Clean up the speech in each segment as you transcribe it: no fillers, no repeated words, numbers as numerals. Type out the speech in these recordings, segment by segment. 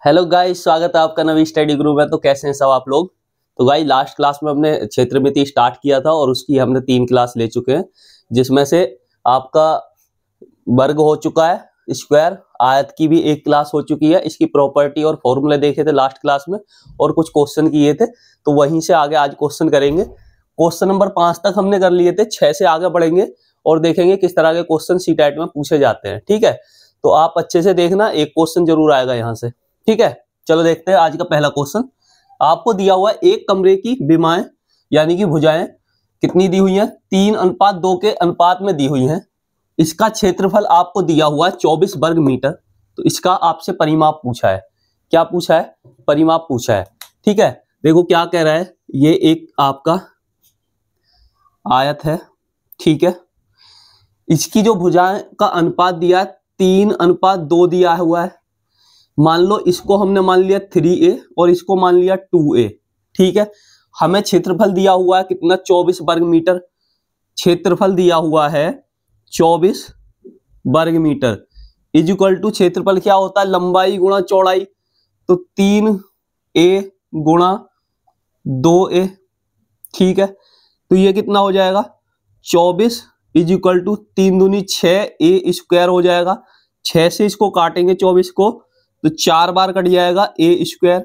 Hello guys, स्वागत है आपका नवी स्टडी ग्रुप में। तो कैसे हैं सब आप लोग। तो गाइस लास्ट क्लास में हमने क्षेत्रमिति स्टार्ट किया था और उसकी हमने 3 क्लास ले चुके हैं, जिसमें से आपका वर्ग हो चुका है, स्क्वायर, आयत की भी 1 क्लास हो चुकी है। इसकी प्रॉपर्टी और फॉर्मूले देखे थे लास्ट क्लास में और कुछ क्वेश्चन किए थे, तो वहीं से आगे आज क्वेश्चन करेंगे। क्वेश्चन नंबर 5 तक हमने कर लिए थे, 6 से आगे बढ़ेंगे और देखेंगे किस तरह के क्वेश्चन सीटेट में पूछे जाते हैं। ठीक है, तो आप अच्छे से देखना, एक क्वेश्चन जरूर आएगा यहाँ से। ठीक है, चलो देखते हैं आज का पहला क्वेश्चन। आपको दिया हुआ है एक कमरे की विमाएं यानी कि भुजाएं कितनी दी हुई हैं, 3:2 के अनुपात में दी हुई हैं। इसका क्षेत्रफल आपको दिया हुआ है 24 वर्ग मीटर। तो इसका आपसे परिमाप पूछा है। क्या पूछा है? परिमाप पूछा है। ठीक है, देखो क्या कह रहा है, ये एक आपका आयत है। ठीक है, इसकी जो भुजाएं का अनुपात दिया है 3:2 दिया हुआ है। मान लो इसको हमने मान लिया 3a और इसको मान लिया 2a। ठीक है, हमें क्षेत्रफल दिया हुआ है कितना, 24 वर्ग मीटर। क्षेत्रफल दिया हुआ है 24 वर्ग मीटर इज इक्वल टू, क्षेत्रफल क्या होता है, लंबाई गुणा चौड़ाई। तो 3a गुणा 2a। ठीक है, तो ये कितना हो जाएगा, 24 इज इक्वल टू 3 दूनी 6, a स्क्वायर हो जाएगा। 6 से इसको काटेंगे 24 को तो 4 बार कट जाएगा a स्क्वायर।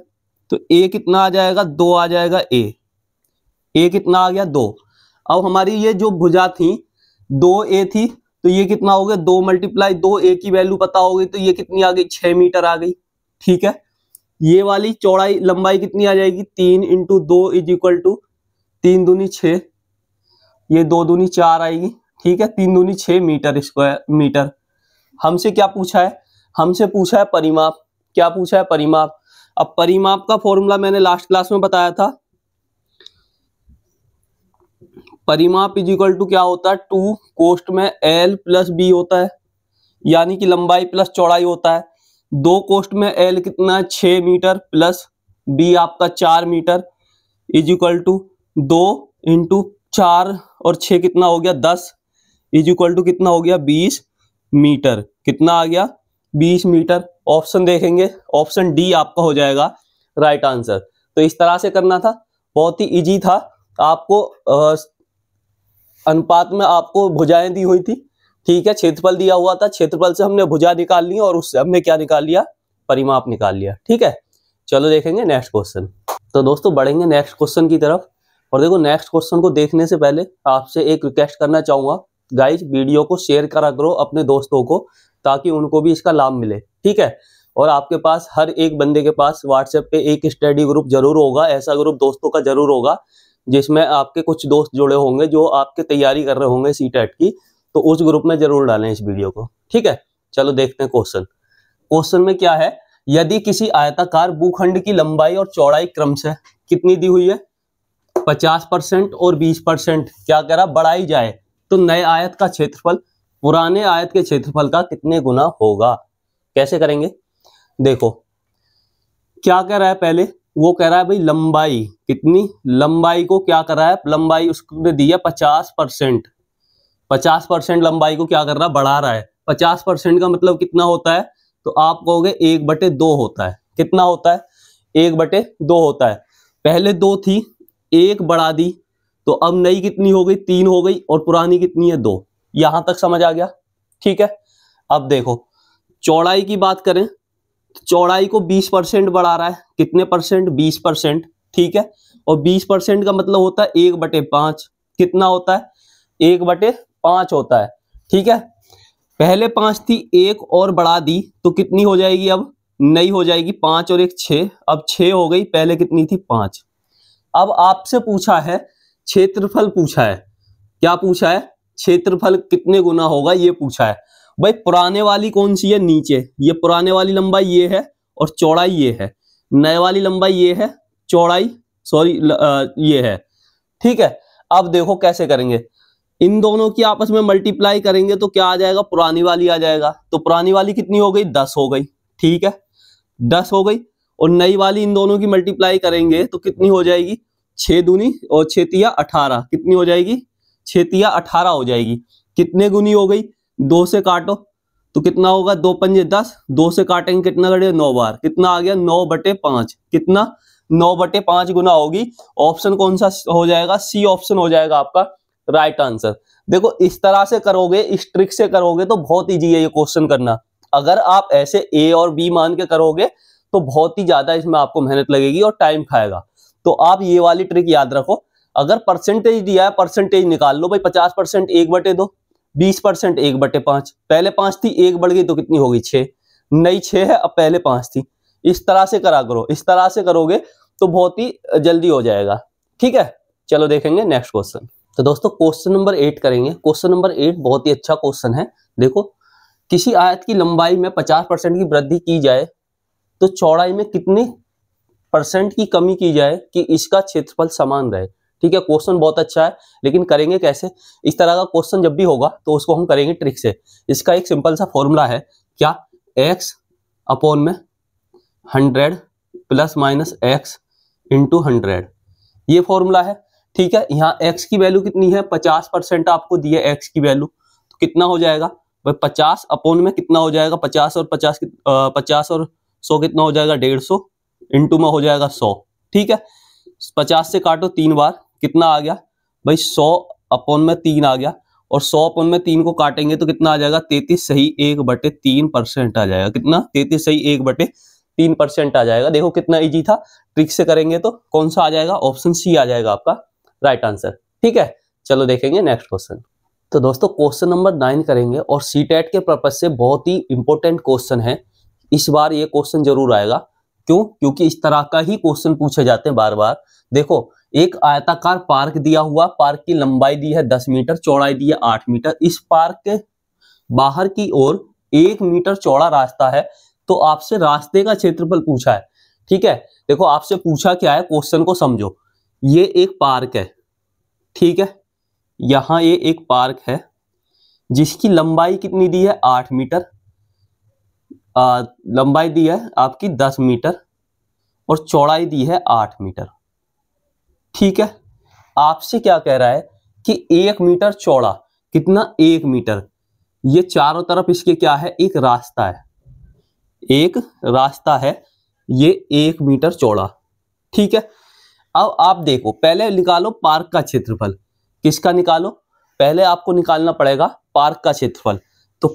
तो a कितना आ जाएगा, 2 आ जाएगा। a कितना आ गया, 2। अब हमारी ये जो भुजा थी 2a थी, तो ये कितना हो गया, 2 मल्टीप्लाई 2, a की वैल्यू पता हो गई तो ये कितनी आ गई, 6 मीटर आ गई। ठीक है, ये वाली चौड़ाई लंबाई कितनी आ जाएगी, 3 × 2 इज इक्वल टू 3 दूनी 6, ये 2 दूनी 4 आएगी। ठीक है, 3 दूनी 6 मीटर स्क्वायर मीटर। हमसे क्या पूछा है, हमसे पूछा है परिमाप। क्या पूछा है, परिमाप। अब परिमाप का फॉर्मूला मैंने लास्ट क्लास में बताया था। परिमाप इज इक्वल टू क्या होता है, 2 कोष्ठ में l प्लस b होता है, यानी कि लंबाई प्लस चौड़ाई होता है। 2 कोष्ठ में l कितना, 6 मीटर प्लस b आपका 4 मीटर इज इक्वल टू 2 × 4 और 6 कितना हो गया, 10 इज इक्वल टू कितना हो गया, 20 मीटर। कितना आ गया, 20 मीटर। ऑप्शन देखेंगे, ऑप्शन डी आपका हो जाएगा राइट आंसर। तो इस तरह से करना था, बहुत ही इजी था। आपको अनुपात में आपको भुजाएं दी हुई थी। ठीक है, क्षेत्रफल दिया हुआ था, क्षेत्रफल से हमने भुजा निकाल ली और उससे हमने क्या निकाल लिया, परिमाप निकाल लिया। ठीक है, चलो देखेंगे नेक्स्ट क्वेश्चन। तो दोस्तों बढ़ेंगे नेक्स्ट क्वेश्चन की तरफ। और देखो नेक्स्ट क्वेश्चन को देखने से पहले आपसे एक रिक्वेस्ट करना चाहूंगा, गाइज वीडियो को शेयर करा करो अपने दोस्तों को, ताकि उनको भी इसका लाभ मिले। ठीक है, और आपके पास हर एक बंदे के पास व्हाट्सएप पे एक स्टडी ग्रुप जरूर होगा। ऐसा ग्रुप दोस्तों का जरूर होगा जिसमें आपके कुछ दोस्त जुड़े होंगे जो आपके तैयारी कर रहे होंगे सीटेट की, तो उस ग्रुप में जरूर डालें इस वीडियो को। ठीक है, चलो देखते हैं क्वेश्चन। क्वेश्चन में क्या है, यदि किसी आयताकार भूखंड की लंबाई और चौड़ाई क्रमशः कितनी दी हुई है, 50% और 20% क्या कह रहा, बढ़ाई जाए तो नए आयत का क्षेत्रफल पुराने आयत के क्षेत्रफल का कितने गुना होगा। कैसे करेंगे, देखो क्या कह रहा है, पहले वो कह रहा है भाई लंबाई कितनी, लंबाई को क्या कर रहा है, लंबाई उसने दी है 50%। 50% लंबाई को क्या कर रहा है, बढ़ा रहा है। 50% का मतलब कितना होता है, तो आप कहोगे 1/2 होता है। कितना होता है, 1/2 होता है। पहले 2 थी, 1 बढ़ा दी, तो अब नई कितनी हो गई, 3 हो गई, और पुरानी कितनी है, 2। यहां तक समझ आ गया। ठीक है, अब देखो चौड़ाई की बात करें, चौड़ाई को 20% बढ़ा रहा है। कितने परसेंट, 20%। ठीक है, और 20% का मतलब होता है 1/5। कितना होता है, 1/5 होता है। ठीक है, पहले 5 थी, 1 और बढ़ा दी तो कितनी हो जाएगी, अब नई हो जाएगी 5 और 1 6, अब 6 हो गई, पहले कितनी थी, 5। अब आपसे पूछा है क्षेत्रफल, पूछा है क्या पूछा है, क्षेत्रफल कितने गुना होगा ये पूछा है। भाई पुराने वाली कौन सी है, नीचे, ये पुराने वाली लंबाई ये है और चौड़ाई ये है। नए वाली लंबाई ये है, चौड़ाई सॉरी ये है। ठीक है, अब देखो कैसे करेंगे, इन दोनों की आपस में मल्टीप्लाई करेंगे तो क्या आ जाएगा, पुरानी वाली आ जाएगा। तो पुरानी वाली कितनी हो गई, 10 हो गई। ठीक है, 10 हो गई, और नई वाली इन दोनों की मल्टीप्लाई करेंगे तो कितनी हो जाएगी, 6 दूनी और 6 तिया 18। कितनी हो जाएगी, 6 तिया 18 हो जाएगी। कितने गुनी हो गई, 2 से काटो तो कितना होगा, 2 पंजे 10, 2 से काटेंगे कितना करेगा 9 बार, कितना आ गया 9/5, कितना 9/5 गुना होगी। ऑप्शन कौन सा हो जाएगा, सी ऑप्शन हो जाएगा आपका राइट आंसर। देखो इस तरह से करोगे, इस ट्रिक से करोगे तो बहुत ईजी है ये क्वेश्चन करना। अगर आप ऐसे ए और बी मान के करोगे तो बहुत ही ज्यादा इसमें आपको मेहनत लगेगी और टाइम खाएगा। तो आप ये वाली ट्रिक याद रखो। अगर परसेंटेज दिया है, परसेंटेज निकाल लो भाई। 50% 1/2, 20% 1/5, पहले 5 थी, 1 बढ़ गई तो कितनी होगी 6, नई 6 है, अब पहले 5 थी। इस तरह से करा करो, इस तरह से करोगे तो बहुत ही जल्दी हो जाएगा। ठीक है, चलो देखेंगे नेक्स्ट क्वेश्चन। तो दोस्तों क्वेश्चन नंबर 8 करेंगे। क्वेश्चन नंबर 8 बहुत ही अच्छा क्वेश्चन है। देखो, किसी आयत की लंबाई में 50% की वृद्धि की जाए तो चौड़ाई में कितने % की कमी की जाए कि इसका क्षेत्रफल समान रहे। ठीक है, क्वेश्चन बहुत अच्छा है, लेकिन करेंगे कैसे। इस तरह का क्वेश्चन जब भी होगा तो उसको हम करेंगे ट्रिक से। इसका एक सिंपल सा फॉर्मूला है, क्या, x/100 ± x × 100, ये फॉर्मूला है। ठीक है, यहाँ x की वैल्यू कितनी है, 50% आपको दी है x की वैल्यू, तो कितना हो जाएगा भाई 50 अपॉन में कितना हो जाएगा, 50 और 100 कितना हो जाएगा 150, इंटू में हो जाएगा 100। ठीक है, 50 से काटो 3 बार, कितना आ गया भाई 100 अपॉन में 3 आ गया, और 100 अपॉन में 3 को काटेंगे तो कितना आ जाएगा 33 सही 1/3% आ जाएगा। कितना, 33 सही 1/3% आ जाएगा। देखो कितना इजी था, ट्रिक से करेंगे तो कौन सा आ जाएगा, ऑप्शन सी आ जाएगा आपका राइट आंसर। ठीक है, चलो देखेंगे नेक्स्ट क्वेश्चन। तो दोस्तों क्वेश्चन नंबर 9 करेंगे, और सीटेट के पर्पज से बहुत ही इंपॉर्टेंट क्वेश्चन है। इस बार ये क्वेश्चन जरूर आएगा। क्यों, क्योंकि इस तरह का ही क्वेश्चन पूछे जाते हैं बार बार। देखो, एक आयताकार पार्क दिया हुआ, पार्क की लंबाई दी है 10 मीटर, चौड़ाई दी है 8 मीटर। इस पार्क के बाहर की ओर 1 मीटर चौड़ा रास्ता है, तो आपसे रास्ते का क्षेत्रफल पूछा है। ठीक है, देखो आपसे पूछा क्या है, क्वेश्चन को समझो। ये एक पार्क है, ठीक है, यहां ये एक पार्क है जिसकी लंबाई कितनी दी है 8 मीटर, लंबाई दी है आपकी 10 मीटर और चौड़ाई दी है 8 मीटर। ठीक है, आपसे क्या कह रहा है कि 1 मीटर चौड़ा, कितना 1 मीटर, ये चारों तरफ इसके क्या है, एक रास्ता है, एक रास्ता है, ये 1 मीटर चौड़ा। ठीक है, अब आप देखो, पहले निकालो पार्क का क्षेत्रफल। किसका निकालो, पहले आपको निकालना पड़ेगा पार्क का क्षेत्रफल। तो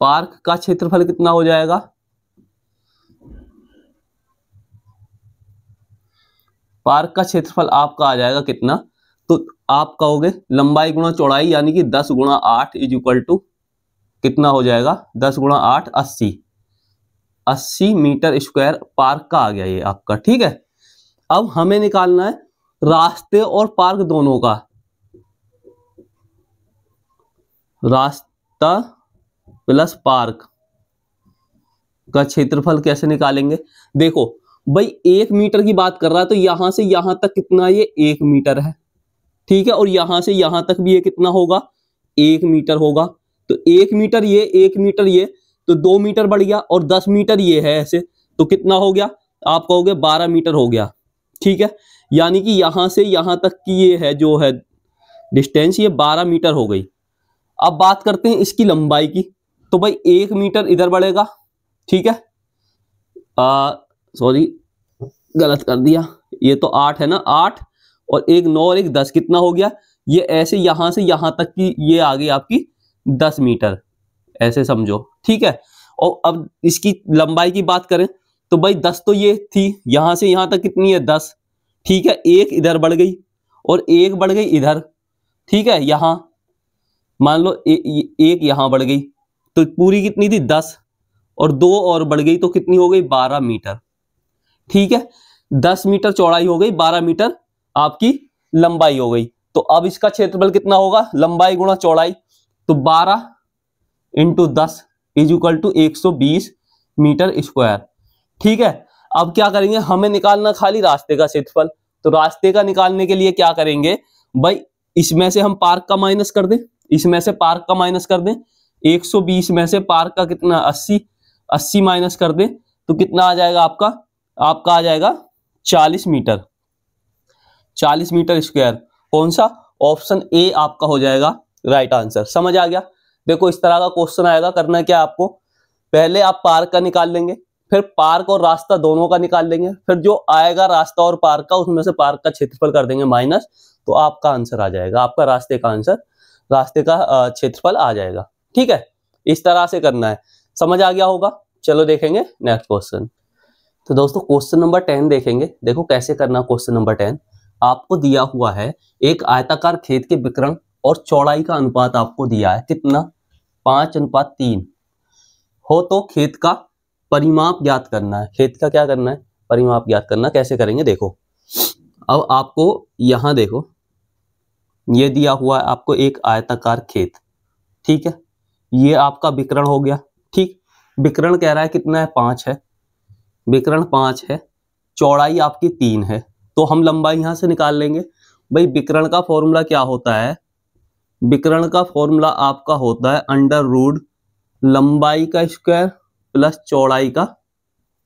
पार्क का क्षेत्रफल कितना हो जाएगा, पार्क का क्षेत्रफल आपका आ जाएगा कितना, तो आप कहोगे लंबाई गुणा चौड़ाई, यानी कि 10 × 8 = कितना हो जाएगा, 10 × 8 80 मीटर स्क्वायर पार्क का आ गया ये आपका। ठीक है, अब हमें निकालना है रास्ते और पार्क दोनों का, रास्ता प्लस पार्क का क्षेत्रफल कैसे निकालेंगे। देखो भाई 1 मीटर की बात कर रहा है, तो यहां से यहां तक कितना, ये 1 मीटर है। ठीक है, और यहां से यहां तक भी ये कितना होगा, 1 मीटर होगा। तो 1 मीटर ये, 1 मीटर ये, तो 2 मीटर बढ़ गया, और 10 मीटर ये है ऐसे, तो कितना हो गया, आप कहोगे 12 मीटर हो गया। ठीक है, यानी कि यहां से यहां तक की ये है जो है डिस्टेंस, ये 12 मीटर हो गई। अब बात करते हैं इसकी लंबाई की। तो भाई 1 मीटर इधर बढ़ेगा, ठीक है, सॉरी गलत कर दिया, ये तो 8 है ना, 8 और 1 9 और 1 10, कितना हो गया, ये ऐसे यहां से यहां तक की ये आ गई आपकी 10 मीटर, ऐसे समझो। ठीक है, और अब इसकी लंबाई की बात करें तो भाई 10 तो ये थी, यहां से यहां तक कितनी है 10। ठीक है, 1 इधर बढ़ गई और 1 बढ़ गई इधर। ठीक है, यहां मान लो 1 यहां बढ़ गई, तो पूरी कितनी थी 10, और 2 और बढ़ गई तो कितनी हो गई 12 मीटर। ठीक है, 10 मीटर चौड़ाई हो गई, 12 मीटर आपकी लंबाई हो गई। तो अब इसका क्षेत्रफल कितना होगा, लंबाई गुणा चौड़ाई, तो 12 × 10 = 120 मीटर स्क्वायर। ठीक है, अब क्या करेंगे, हमें निकालना खाली रास्ते का क्षेत्रफल। तो रास्ते का निकालने के लिए क्या करेंगे भाई, इसमें से हम पार्क का माइनस कर दें, इसमें से पार्क का माइनस कर दें, 120 में से पार्क का कितना 80 माइनस कर दें, तो कितना आ जाएगा आपका आ जाएगा 40 मीटर, 40 मीटर स्क्वायर। कौन सा, ऑप्शन ए आपका हो जाएगा राइट आंसर। समझ आ गया। देखो इस तरह का क्वेश्चन आएगा, करना क्या आपको, पहले आप पार्क का निकाल लेंगे, फिर पार्क और रास्ता दोनों का निकाल लेंगे, फिर जो आएगा रास्ता और पार्क का उसमें से पार्क का क्षेत्रफल कर देंगे माइनस, तो आपका आंसर आ जाएगा, आपका रास्ते का आंसर, रास्ते का क्षेत्रफल आ जाएगा। ठीक है, इस तरह से करना है, समझ आ गया होगा। चलो देखेंगे नेक्स्ट क्वेश्चन। तो दोस्तों क्वेश्चन नंबर 10 देखेंगे। देखो कैसे करना क्वेश्चन नंबर 10। आपको दिया हुआ है एक आयताकार खेत के विकर्ण और चौड़ाई का अनुपात आपको दिया है कितना, 5:3 हो, तो खेत का परिमाप ज्ञात करना है। खेत का क्या करना है, परिमाप ज्ञात करना। कैसे करेंगे देखो, अब आपको यहां देखो ये दिया हुआ है आपको एक आयताकार खेत, ठीक है, ये आपका विकर्ण हो गया। ठीक, विकर्ण कह रहा है कितना है, 5 है, विकर्ण 5 है, चौड़ाई आपकी 3 है, तो हम लंबाई यहां से निकाल लेंगे। भाई विकर्ण का फॉर्मूला क्या होता है, विकर्ण का फॉर्मूला आपका होता है अंडर रूट लंबाई का स्क्वायर प्लस चौड़ाई का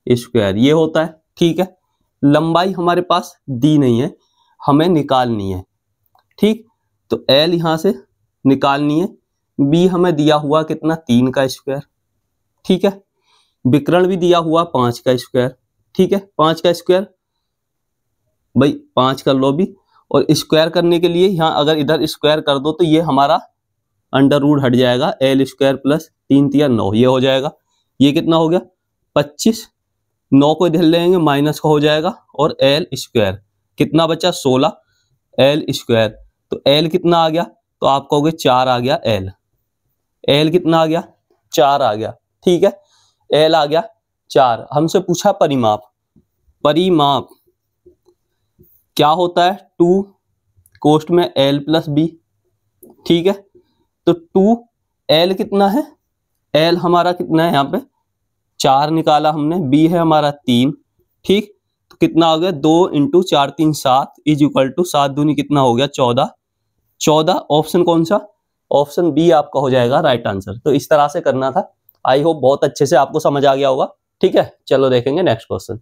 स्क्वायर, ये होता है। ठीक है, लंबाई हमारे पास दी नहीं है, हमें निकालनी है। ठीक, तो एल यहां से निकालनी है, बी हमें दिया हुआ कितना, 3 का स्क्वायर। ठीक है, विकर्ण भी दिया हुआ 5 का स्क्वायर। ठीक है, 5 का स्क्वायर, भाई 5 कर लो भी, और स्क्वायर करने के लिए यहाँ अगर इधर स्क्वायर कर दो तो ये हमारा अंडर रूट हट जाएगा, एल स्क्वायर प्लस 3 तिया 9, ये हो जाएगा। ये कितना हो गया 25, 9 को इधर लेंगे माइनस का हो जाएगा, और एल स्क्वायर कितना बचा 16, एल स्क्वायर, तो एल कितना आ गया, तो आप कहोगे 4 आ गया एल, एल कितना आ गया 4 आ गया। ठीक है, एल आ गया 4। हमसे पूछा परिमाप, परिमाप क्या होता है, 2 कोष्ठ में एल प्लस बी। ठीक है, तो 2 एल कितना है, एल हमारा कितना है, यहाँ पे 4 निकाला हमने, बी है हमारा 3। ठीक, तो कितना हो गया 2 × 4 3 7 इज इक्वल टू 7 दूनी कितना हो गया 14, 14 ऑप्शन कौन सा, ऑप्शन बी आपका हो जाएगा राइट आंसर। तो इस तरह से करना था। आई होप बहुत अच्छे से आपको समझ आ गया होगा। ठीक है, चलो देखेंगे नेक्स्ट क्वेश्चन।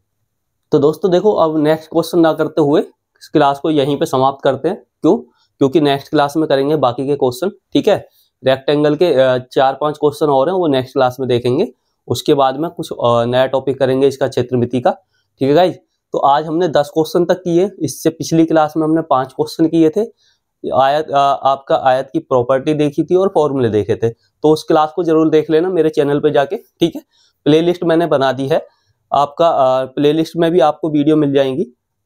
तो दोस्तों देखो, अब नेक्स्ट क्वेश्चन ना करते हुए इस क्लास को यहीं पे समाप्त करते हैं। क्यों, क्योंकि नेक्स्ट क्लास में करेंगे बाकी के क्वेश्चन। ठीक है, रेक्टेंगल के 4-5 क्वेश्चन और हैं, वो नेक्स्ट क्लास में देखेंगे। उसके बाद में कुछ नया टॉपिक करेंगे इसका क्षेत्रमिति का। ठीक है गाइज, तो आज हमने 10 क्वेश्चन तक किए, इससे पिछली क्लास में हमने 5 क्वेश्चन किए थे। आयत आपका आयत की प्रॉपर्टी देखी थी और फॉर्मूले देखे थे, तो उस क्लास को जरूर देख लेना मेरे चैनल पे जाके। ठीक है, प्लेलिस्ट मैंने बना दी है, आपका प्लेलिस्ट में भी आपको वीडियो मिल जाएंगी।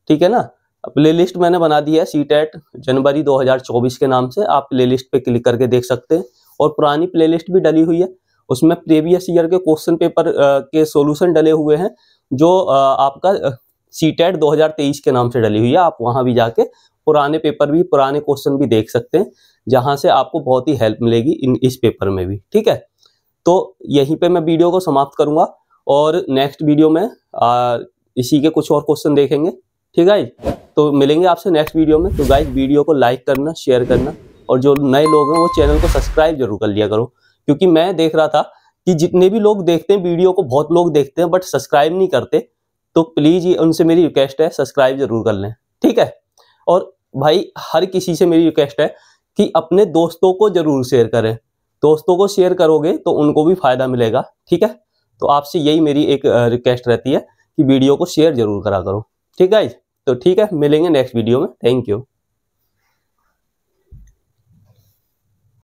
ठीक है ना, प्लेलिस्ट मैंने बना दी है सीटेट जनवरी 2024 के नाम से, आप प्लेलिस्ट पे क्लिक करके देख सकते हैं। और पुरानी प्लेलिस्ट भी डली हुई है, उसमें प्रीवियस ईयर के क्वेश्चन पेपर के सॉल्यूशन डले हुए हैं, जो आपका सीटेट 2023 के नाम से डली हुई है। आप वहां भी जाके पुराने पेपर भी, पुराने क्वेश्चन भी देख सकते हैं, जहां से आपको बहुत ही हेल्प मिलेगी इस पेपर में भी। ठीक है, तो यहीं पे मैं वीडियो को समाप्त करूंगा और नेक्स्ट वीडियो में इसी के कुछ और क्वेश्चन देखेंगे। ठीक है, तो मिलेंगे आपसे नेक्स्ट वीडियो में। तो गाइस वीडियो को लाइक करना, शेयर करना, और जो नए लोग हैं वो चैनल को सब्सक्राइब जरूर कर लिया करो, क्योंकि मैं देख रहा था कि जितने भी लोग देखते हैं वीडियो को, बहुत लोग देखते हैं बट सब्सक्राइब नहीं करते। तो प्लीज ये उनसे मेरी रिक्वेस्ट है, सब्सक्राइब जरूर कर लें। ठीक है, और भाई हर किसी से मेरी रिक्वेस्ट है कि अपने दोस्तों को जरूर शेयर करें, दोस्तों को शेयर करोगे तो उनको भी फायदा मिलेगा। ठीक है, तो आपसे यही मेरी एक रिक्वेस्ट रहती है कि वीडियो को शेयर जरूर करा करो। ठीक है, तो ठीक है, मिलेंगे नेक्स्ट वीडियो में। Thank you.